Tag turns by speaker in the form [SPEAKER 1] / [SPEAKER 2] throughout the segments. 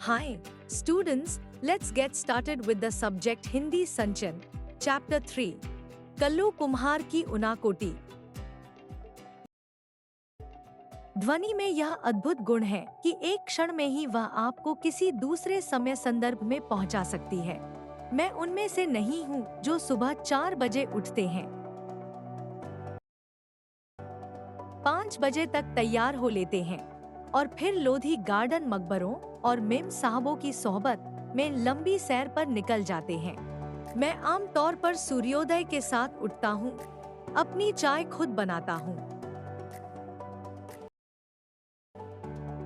[SPEAKER 1] Hi, students, let's get started with the subject Hindi Sanchan, Chapter 3, Kullu कुम्हार की उनाकोटी। ध्वनि में यह अद्भुत गुण है कि एक क्षण में ही वह आपको किसी दूसरे समय संदर्भ में पहुंचा सकती है। मैं उनमें से नहीं हूं जो सुबह 4 बजे उठते हैं, 5 बजे तक तैयार हो लेते हैं और फिर लोधी गार्डन मकबरों और मेम साहबों की सोहबत में लंबी सैर पर निकल जाते हैं। मैं आमतौर पर सूर्योदय के साथ उठता हूँ, अपनी चाय खुद बनाता हूँ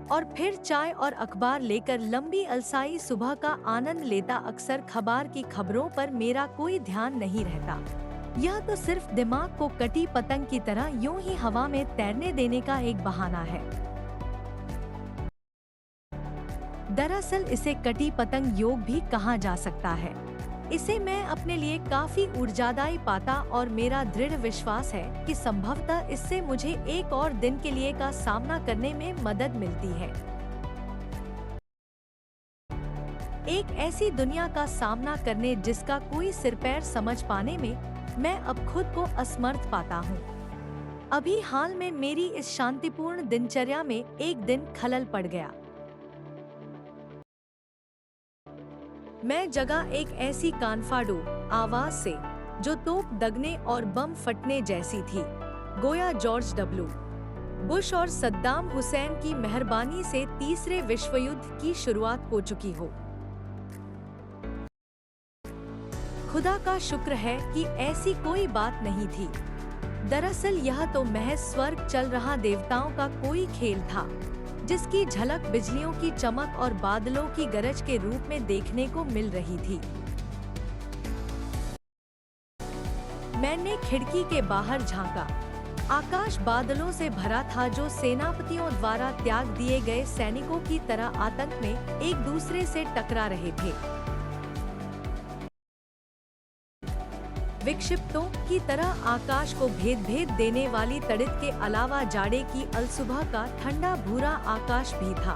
[SPEAKER 1] और फिर चाय और अखबार लेकर लंबी अलसाई सुबह का आनंद लेता। अक्सर खबर की खबरों पर मेरा कोई ध्यान नहीं रहता। यह तो सिर्फ दिमाग को कटी पतंग की तरह यूं ही हवा में तैरने देने का एक बहाना है। दरअसल इसे कटी पतंग योग भी कहा जा सकता है। इसे मैं अपने लिए काफी ऊर्जादायी पाता और मेरा दृढ़ विश्वास है कि संभवतः इससे मुझे एक और दिन के लिए का सामना करने में मदद मिलती है। एक ऐसी दुनिया का सामना करने जिसका कोई सिर पैर समझ पाने में मैं अब खुद को असमर्थ पाता हूँ। अभी हाल में मेरी इस शांतिपूर्ण दिनचर्या में एक दिन खलल पड़ गया। मैं जगा एक ऐसी कानफाडू आवाज से जो तोप दगने और बम फटने जैसी थी, गोया जॉर्ज डब्ल्यू बुश और सद्दाम हुसैन की मेहरबानी से तीसरे विश्व युद्ध की शुरुआत हो चुकी हो। खुदा का शुक्र है कि ऐसी कोई बात नहीं थी। दरअसल यह तो महज स्वर्ग चल रहा देवताओं का कोई खेल था, जिसकी झलक बिजलियों की चमक और बादलों की गरज के रूप में देखने को मिल रही थी। मैंने खिड़की के बाहर झांका। आकाश बादलों से भरा था जो सेनापतियों द्वारा त्याग दिए गए सैनिकों की तरह आतंक में एक दूसरे से टकरा रहे थे। विक्षिप्तों की तरह आकाश को भेद देने वाली तड़ित के अलावा जाड़े की अलसुबह का ठंडा भूरा आकाश भी था,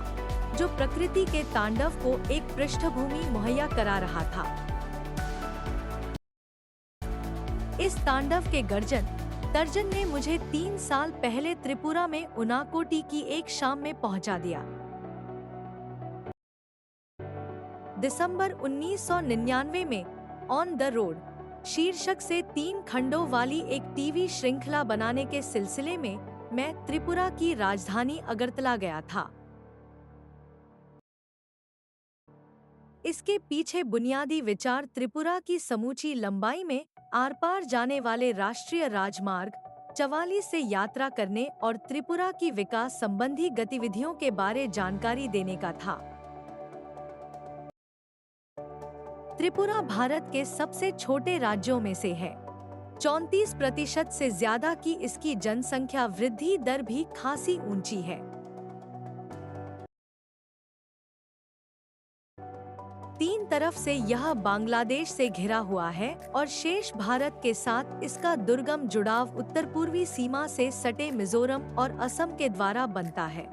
[SPEAKER 1] जो प्रकृति के तांडव को एक पृष्ठभूमि मुहैया करा रहा था। इस तांडव के गर्जन तर्जन ने मुझे 3 साल पहले त्रिपुरा में उनाकोटी की एक शाम में पहुंचा दिया। दिसंबर 1999 में ऑन द रोड शीर्षक से 3 खंडों वाली एक टीवी श्रृंखला बनाने के सिलसिले में मैं त्रिपुरा की राजधानी अगरतला गया था। इसके पीछे बुनियादी विचार त्रिपुरा की समूची लंबाई में आर पार जाने वाले राष्ट्रीय राजमार्ग 44 से यात्रा करने और त्रिपुरा की विकास संबंधी गतिविधियों के बारे जानकारी देने का था। त्रिपुरा भारत के सबसे छोटे राज्यों में से है। 34% से ज्यादा की इसकी जनसंख्या वृद्धि दर भी खासी ऊंची है। 3 तरफ से यह बांग्लादेश से घिरा हुआ है और शेष भारत के साथ इसका दुर्गम जुड़ाव उत्तर पूर्वी सीमा से सटे मिजोरम और असम के द्वारा बनता है।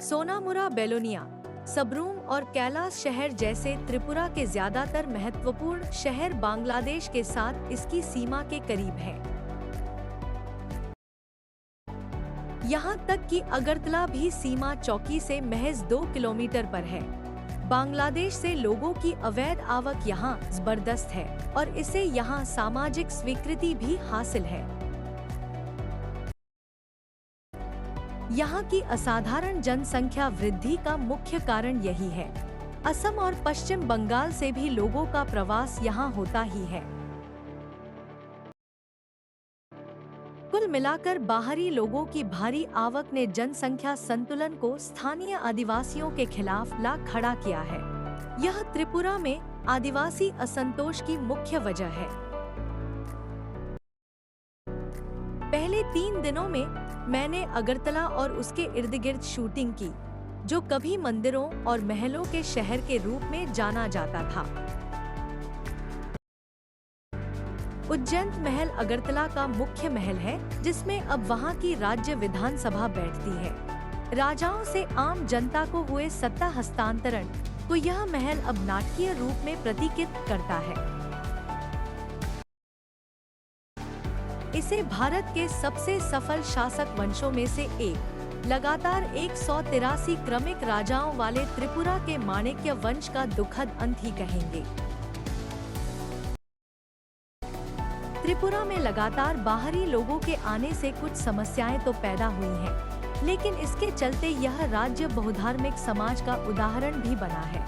[SPEAKER 1] सोनामुरा, बेलोनिया, सबरूम और कैलाश शहर जैसे त्रिपुरा के ज्यादातर महत्वपूर्ण शहर बांग्लादेश के साथ इसकी सीमा के करीब हैं। यहाँ तक कि अगरतला भी सीमा चौकी से महज 2 किलोमीटर पर है। बांग्लादेश से लोगों की अवैध आवक यहाँ जबरदस्त है और इसे यहाँ सामाजिक स्वीकृति भी हासिल है। यहाँ की असाधारण जनसंख्या वृद्धि का मुख्य कारण यही है। असम और पश्चिम बंगाल से भी लोगों का प्रवास यहाँ होता ही है। कुल मिलाकर बाहरी लोगों की भारी आवक ने जनसंख्या संतुलन को स्थानीय आदिवासियों के खिलाफ ला खड़ा किया है। यह त्रिपुरा में आदिवासी असंतोष की मुख्य वजह है। पहले 3 दिनों में मैंने अगरतला और उसके इर्द गिर्द शूटिंग की, जो कभी मंदिरों और महलों के शहर के रूप में जाना जाता था। उज्जैन महल अगरतला का मुख्य महल है, जिसमें अब वहां की राज्य विधानसभा बैठती है। राजाओं से आम जनता को हुए सत्ता हस्तांतरण को यह महल अब नाटकीय रूप में प्रतीकित करता है। इसे भारत के सबसे सफल शासक वंशों में से एक, लगातार 183 क्रमिक राजाओं वाले त्रिपुरा के माणिक्य वंश का दुखद अंत ही कहेंगे। त्रिपुरा में लगातार बाहरी लोगों के आने से कुछ समस्याएं तो पैदा हुई हैं, लेकिन इसके चलते यह राज्य बहुधार्मिक समाज का उदाहरण भी बना है।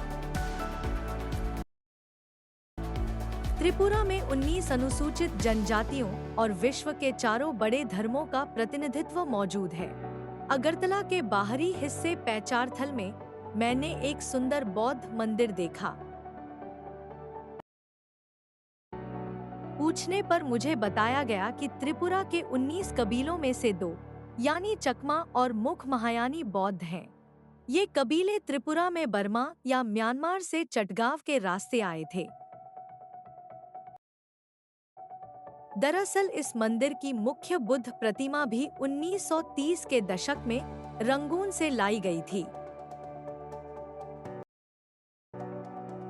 [SPEAKER 1] त्रिपुरा में 19 अनुसूचित जनजातियों और विश्व के चारों बड़े धर्मों का प्रतिनिधित्व मौजूद है। अगरतला के बाहरी हिस्से पैचारथल में मैंने एक सुंदर बौद्ध मंदिर देखा। पूछने पर मुझे बताया गया कि त्रिपुरा के 19 कबीलों में से 2 यानी चकमा और मुख महायानी बौद्ध हैं। ये कबीले त्रिपुरा में बर्मा या म्यांमार से चटगांव के रास्ते आए थे। दरअसल इस मंदिर की मुख्य बुद्ध प्रतिमा भी 1930 के दशक में रंगून से लाई गई थी।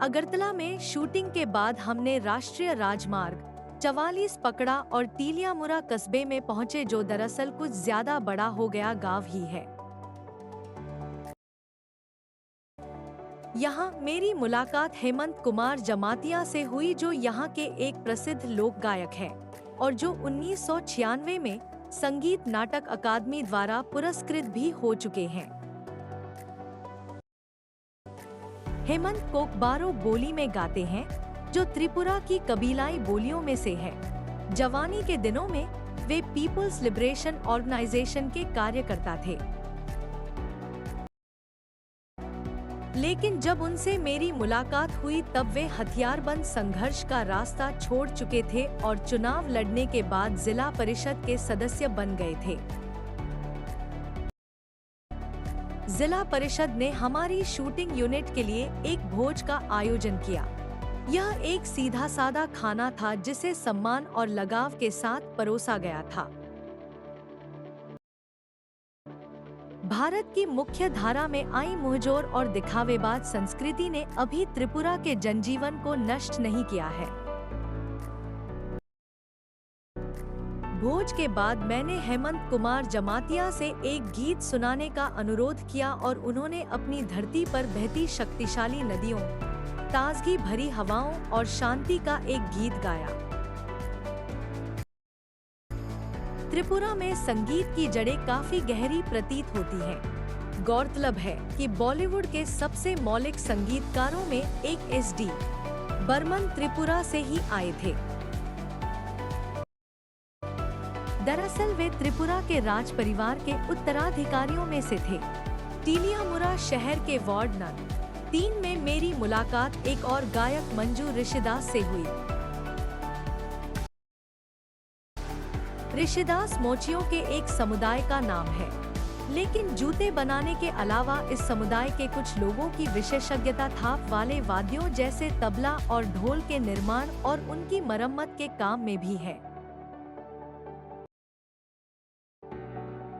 [SPEAKER 1] अगरतला में शूटिंग के बाद हमने राष्ट्रीय राजमार्ग 44 पकड़ा और टीलियामुरा कस्बे में पहुंचे, जो दरअसल कुछ ज्यादा बड़ा हो गया गांव ही है। यहाँ मेरी मुलाकात हेमंत कुमार जमातिया से हुई, जो यहाँ के एक प्रसिद्ध लोक गायक है और जो 1996 में संगीत नाटक अकादमी द्वारा पुरस्कृत भी हो चुके हैं। हेमंत कोकबारो बोली में गाते हैं, जो त्रिपुरा की कबीलाई बोलियों में से है। जवानी के दिनों में वे पीपुल्स लिबरेशन ऑर्गेनाइजेशन के कार्यकर्ता थे, लेकिन जब उनसे मेरी मुलाकात हुई तब वे हथियारबंद संघर्ष का रास्ता छोड़ चुके थे और चुनाव लड़ने के बाद जिला परिषद के सदस्य बन गए थे। जिला परिषद ने हमारी शूटिंग यूनिट के लिए एक भोज का आयोजन किया। यह एक सीधा साधा खाना था जिसे सम्मान और लगाव के साथ परोसा गया था। भारत की मुख्य धारा में आई मुंहजोर और दिखावेबाज संस्कृति ने अभी त्रिपुरा के जनजीवन को नष्ट नहीं किया है। भोज के बाद मैंने हेमंत कुमार जमातिया से एक गीत सुनाने का अनुरोध किया और उन्होंने अपनी धरती पर बहती शक्तिशाली नदियों, ताजगी भरी हवाओं और शांति का एक गीत गाया। त्रिपुरा में संगीत की जड़ें काफी गहरी प्रतीत होती हैं। गौरतलब है कि बॉलीवुड के सबसे मौलिक संगीतकारों में एक एस.डी. बर्मन त्रिपुरा से ही आए थे। दरअसल वे त्रिपुरा के राज परिवार के उत्तराधिकारियों में से थे। टीलियामुरा शहर के वार्ड नंबर 3 में मेरी मुलाकात एक और गायक मंजू ऋषिदास से हुई। ऋषिदास मोचियों के एक समुदाय का नाम है, लेकिन जूते बनाने के अलावा इस समुदाय के कुछ लोगों की विशेषज्ञता थाप वाले वाद्यों जैसे तबला और ढोल के निर्माण और उनकी मरम्मत के काम में भी है।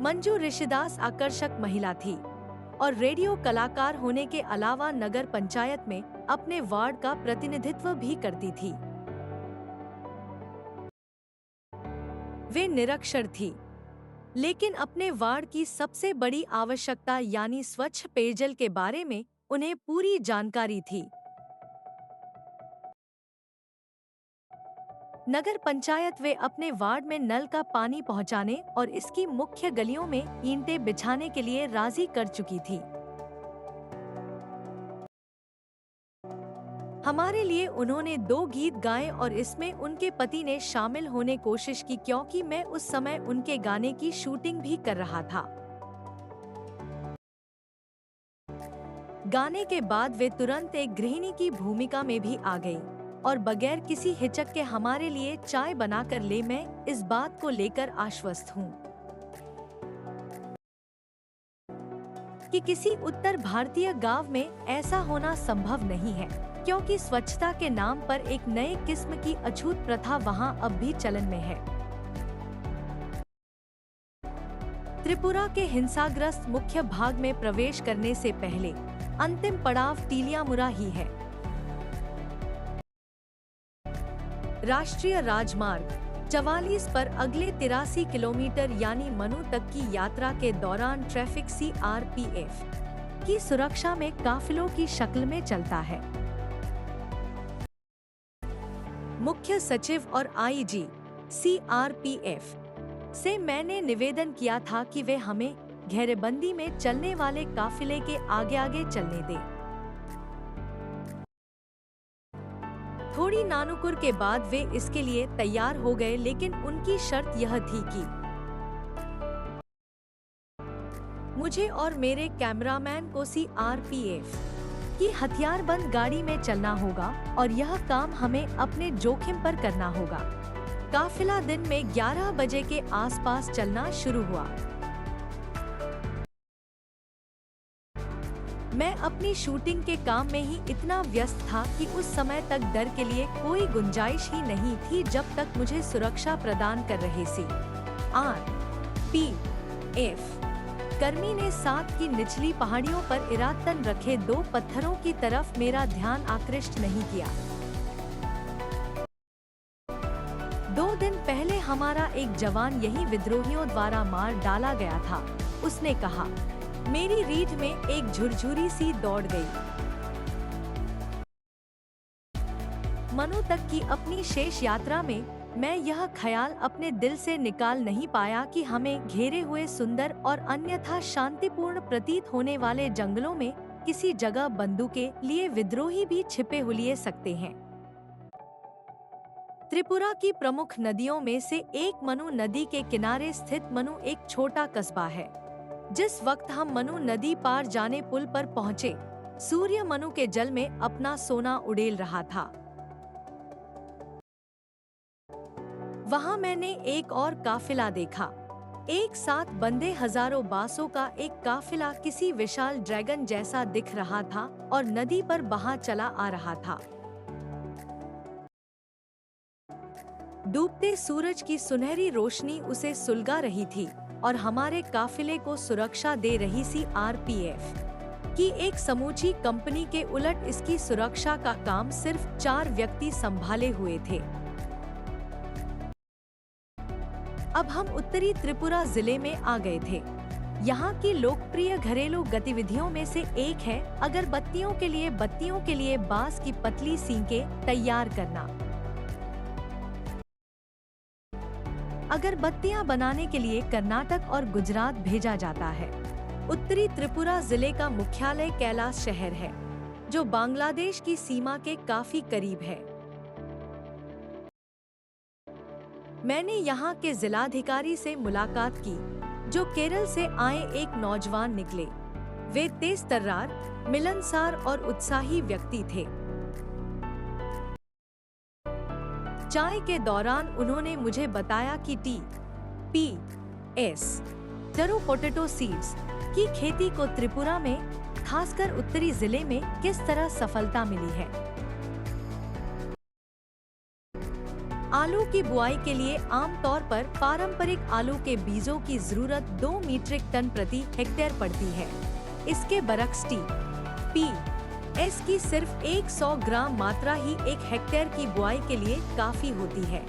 [SPEAKER 1] मंजू ऋषिदास आकर्षक महिला थी और रेडियो कलाकार होने के अलावा नगर पंचायत में अपने वार्ड का प्रतिनिधित्व भी करती थी। वे निरक्षर थी, लेकिन अपने वार्ड की सबसे बड़ी आवश्यकता यानी स्वच्छ पेयजल के बारे में उन्हें पूरी जानकारी थी। नगर पंचायत वे अपने वार्ड में नल का पानी पहुंचाने और इसकी मुख्य गलियों में ईंटें बिछाने के लिए राजी कर चुकी थी। हमारे लिए उन्होंने 2 गीत गाए और इसमें उनके पति ने शामिल होने कोशिश की, क्योंकि मैं उस समय उनके गाने की शूटिंग भी कर रहा था। गाने के बाद वे तुरंत एक गृहिणी की भूमिका में भी आ गई और बगैर किसी हिचक के हमारे लिए चाय बनाकर ले। मैं इस बात को लेकर आश्वस्त हूँ कि किसी उत्तर भारतीय गांव में ऐसा होना संभव नहीं है, क्योंकि स्वच्छता के नाम पर एक नए किस्म की अछूत प्रथा वहां अब भी चलन में है। त्रिपुरा के हिंसाग्रस्त मुख्य भाग में प्रवेश करने से पहले अंतिम पड़ाव टीलियामुरा ही है। राष्ट्रीय राजमार्ग 44 पर अगले 83 किलोमीटर यानी मनु तक की यात्रा के दौरान ट्रैफिक CRPF की सुरक्षा में काफिलों की शक्ल में चलता है। मुख्य सचिव और IG CRPF से मैंने निवेदन किया था कि वे हमें घेरेबंदी में चलने वाले काफिले के आगे आगे चलने दें। थोड़ी नानुकुर के बाद वे इसके लिए तैयार हो गए, लेकिन उनकी शर्त यह थी कि मुझे और मेरे कैमरामैन को CRPF की हथियारबंद गाड़ी में चलना होगा और यह काम हमें अपने जोखिम पर करना होगा। काफिला दिन में 11 बजे के आसपास चलना शुरू हुआ। मैं अपनी शूटिंग के काम में ही इतना व्यस्त था कि उस समय तक डर के लिए कोई गुंजाइश ही नहीं थी जब तक मुझे सुरक्षा प्रदान कर रहे CRPF कर्मी ने साथ की निचली पहाड़ियों पर इरादतन रखे 2 पत्थरों की तरफ मेरा ध्यान आकृष्ट नहीं किया। 2 दिन पहले हमारा एक जवान यही विद्रोहियों द्वारा मार डाला गया था, उसने कहा। मेरी रीढ़ में एक झुरझुरी सी दौड़ गई। मनु तक की अपनी शेष यात्रा में मैं यह ख्याल अपने दिल से निकाल नहीं पाया कि हमें घेरे हुए सुंदर और अन्यथा शांतिपूर्ण प्रतीत होने वाले जंगलों में किसी जगह बंदूकें लिए विद्रोही भी छिपे हुलिये सकते हैं। त्रिपुरा की प्रमुख नदियों में से एक मनु नदी के किनारे स्थित मनु एक छोटा कस्बा है। जिस वक्त हम मनु नदी पार जाने पुल पर पहुंचे, सूर्य मनु के जल में अपना सोना उड़ेल रहा था। वहां मैंने एक और काफिला देखा। एक साथ बंधे हजारों बांसों का एक काफिला किसी विशाल ड्रैगन जैसा दिख रहा था और नदी पर बहा चला आ रहा था। डूबते सूरज की सुनहरी रोशनी उसे सुलगा रही थी और हमारे काफिले को सुरक्षा दे रही CRPF की एक समूची कंपनी के उलट इसकी सुरक्षा का काम सिर्फ 4 व्यक्ति संभाले हुए थे। अब हम उत्तरी त्रिपुरा जिले में आ गए थे। यहाँ की लोकप्रिय घरेलू गतिविधियों में से एक है अगरबत्तियों के लिए बांस की पतली सींकें तैयार करना। अगरबत्तियां बनाने के लिए कर्नाटक और गुजरात भेजा जाता है। उत्तरी त्रिपुरा जिले का मुख्यालय कैलाश शहर है, जो बांग्लादेश की सीमा के काफी करीब है। मैंने यहाँ के जिलाधिकारी से मुलाकात की, जो केरल से आए एक नौजवान निकले। वे तेज तर्रार, मिलनसार और उत्साही व्यक्ति थे। चाय के दौरान उन्होंने मुझे बताया कि TPS टरू पोटैटो सीड्स की खेती को त्रिपुरा में, खासकर उत्तरी जिले में किस तरह सफलता मिली है। आलू की बुआई के लिए आमतौर पर पारंपरिक आलू के बीजों की जरूरत 2 मीट्रिक टन प्रति हेक्टेयर पड़ती है। इसके बरक्स TPS की सिर्फ 100 ग्राम मात्रा ही 1 हेक्टेयर की बुआई के लिए काफी होती है।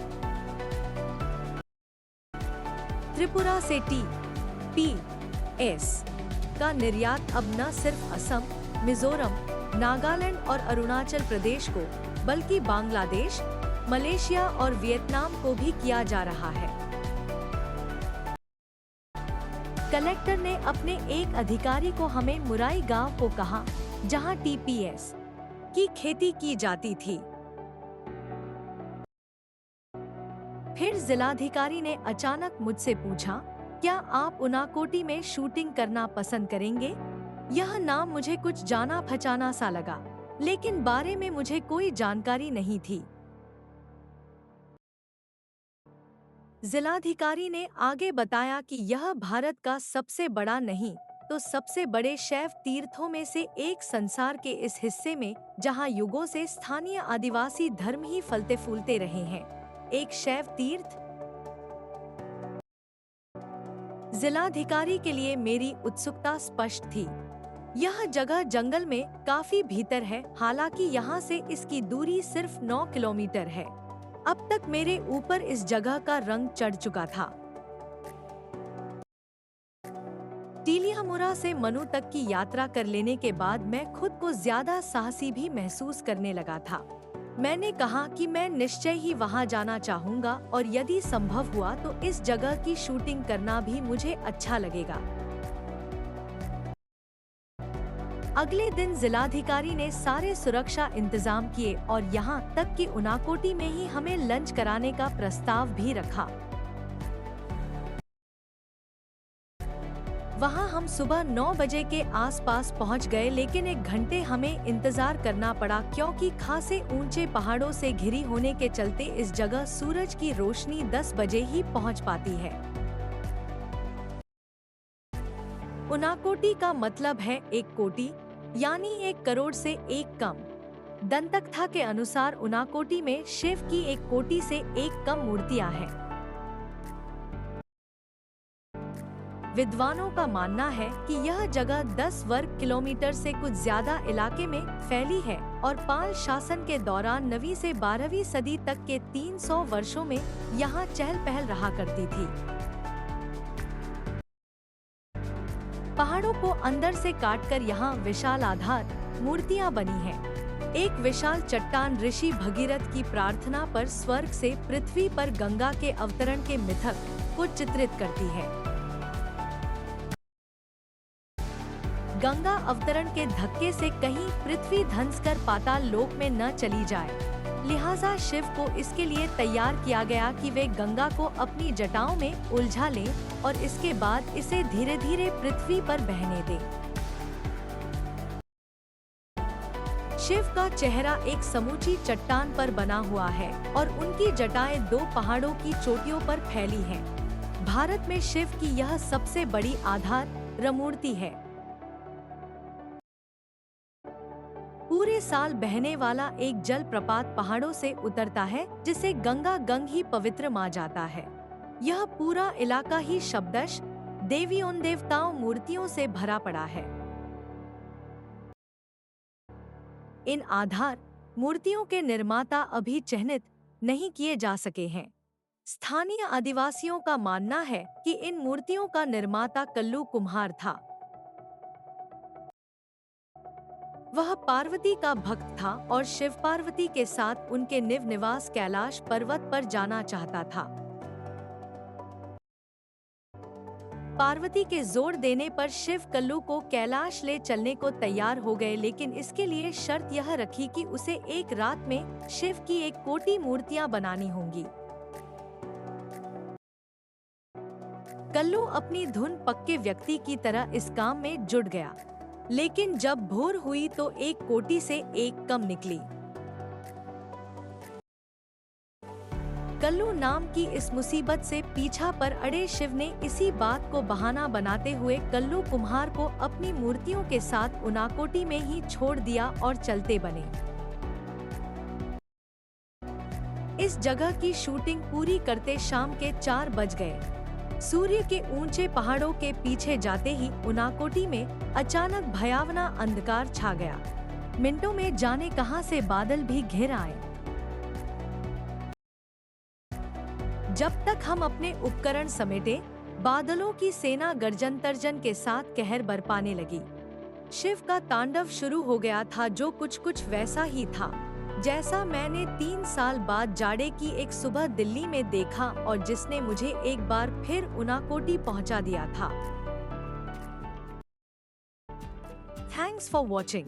[SPEAKER 1] त्रिपुरा से TPS का निर्यात अब न सिर्फ असम, मिजोरम, नागालैंड और अरुणाचल प्रदेश को, बल्कि बांग्लादेश, मलेशिया और वियतनाम को भी किया जा रहा है। कलेक्टर ने अपने एक अधिकारी को हमें मुराई गांव को कहा, जहां TPS की खेती की जाती थी। फिर जिलाधिकारी ने अचानक मुझसे पूछा, क्या आप उनाकोटी में शूटिंग करना पसंद करेंगे? यह नाम मुझे कुछ जाना पहचाना सा लगा, लेकिन बारे में मुझे कोई जानकारी नहीं थी। जिलाधिकारी ने आगे बताया कि यह भारत का सबसे बड़ा नहीं तो सबसे बड़े शैव तीर्थों में से एक, संसार के इस हिस्से में जहां युगों से स्थानीय आदिवासी धर्म ही फलते फूलते रहे हैं, एक शैव तीर्थ। जिलाधिकारी के लिए मेरी उत्सुकता स्पष्ट थी। यह जगह जंगल में काफी भीतर है, हालांकि यहाँ से इसकी दूरी सिर्फ 9 किलोमीटर है। अब तक मेरे ऊपर इस जगह का रंग चढ़ चुका था। टीलियामुरा से मनु तक की यात्रा कर लेने के बाद मैं खुद को ज्यादा साहसी भी महसूस करने लगा था। मैंने कहा कि मैं निश्चय ही वहां जाना चाहूंगा और यदि संभव हुआ तो इस जगह की शूटिंग करना भी मुझे अच्छा लगेगा। अगले दिन जिलाधिकारी ने सारे सुरक्षा इंतजाम किए और यहाँ तक कि उनाकोटी में ही हमें लंच कराने का प्रस्ताव भी रखा। वहाँ हम सुबह 9 बजे के आसपास पहुँच गए, लेकिन 1 घंटे हमें इंतजार करना पड़ा क्योंकि खासे ऊंचे पहाड़ों से घिरी होने के चलते इस जगह सूरज की रोशनी 10 बजे ही पहुँच पाती है। उनाकोटी का मतलब है 1 कोटि, यानी 1 करोड़ से 1 कम। दंतकथा के अनुसार उनाकोटी में शिव की 1 कोटि से 1 कम मूर्तियां हैं। विद्वानों का मानना है कि यह जगह 10 वर्ग किलोमीटर से कुछ ज्यादा इलाके में फैली है और पाल शासन के दौरान 9वीं से 12वीं सदी तक के 300 वर्षों में यहाँ चहल पहल रहा करती थी। पहाड़ों को अंदर से काटकर यहाँ विशाल आधार मूर्तियाँ बनी हैं। एक विशाल चट्टान ऋषि भगीरथ की प्रार्थना पर स्वर्ग से पृथ्वी पर गंगा के अवतरण के मिथक को चित्रित करती है। गंगा अवतरण के धक्के से कहीं पृथ्वी धंसकर पाताल लोक में न चली जाए, लिहाजा शिव को इसके लिए तैयार किया गया कि वे गंगा को अपनी जटाओं में उलझा लें और इसके बाद इसे धीरे धीरे पृथ्वी पर बहने दें। शिव का चेहरा एक समूची चट्टान पर बना हुआ है और उनकी जटाएं 2 पहाड़ों की चोटियों पर फैली हैं। भारत में शिव की यह सबसे बड़ी आधार मूर्ति है। पूरे साल बहने वाला एक जल प्रपात पहाड़ों से उतरता है, जिसे गंगा गंग ही पवित्र माना जाता है। यह पूरा इलाका ही शब्दश देवियों देवताओं मूर्तियों से भरा पड़ा है। इन आधार मूर्तियों के निर्माता अभी चिन्हित नहीं किए जा सके हैं। स्थानीय आदिवासियों का मानना है कि इन मूर्तियों का निर्माता कल्लू कुम्हार था। वह पार्वती का भक्त था और शिव पार्वती के साथ उनके निवास कैलाश पर्वत पर जाना चाहता था। पार्वती के जोर देने पर शिव कल्लू को कैलाश ले चलने को तैयार हो गए, लेकिन इसके लिए शर्त यह रखी कि उसे एक रात में शिव की 1 कोटि मूर्तियां बनानी होंगी। कल्लू अपनी धुन पक्के व्यक्ति की तरह इस काम में जुट गया, लेकिन जब भोर हुई तो 1 कोटि से 1 कम निकली। कल्लू नाम की इस मुसीबत से पीछा पर अड़े शिव ने इसी बात को बहाना बनाते हुए कल्लू कुम्हार को अपनी मूर्तियों के साथ उनाकोटी में ही छोड़ दिया और चलते बने। इस जगह की शूटिंग पूरी करते शाम के 4 बज गए। सूर्य के ऊंचे पहाड़ों के पीछे जाते ही उनाकोटी में अचानक भयावना अंधकार छा गया। मिनटों में जाने कहां से बादल भी घिर आए। जब तक हम अपने उपकरण समेटे, बादलों की सेना गर्जन तर्जन के साथ कहर बरपाने लगी। शिव का तांडव शुरू हो गया था, जो कुछ वैसा ही था जैसा मैंने 3 साल बाद जाड़े की एक सुबह दिल्ली में देखा और जिसने मुझे एक बार फिर उनाकोटी पहुंचा दिया था। Thanks for watching.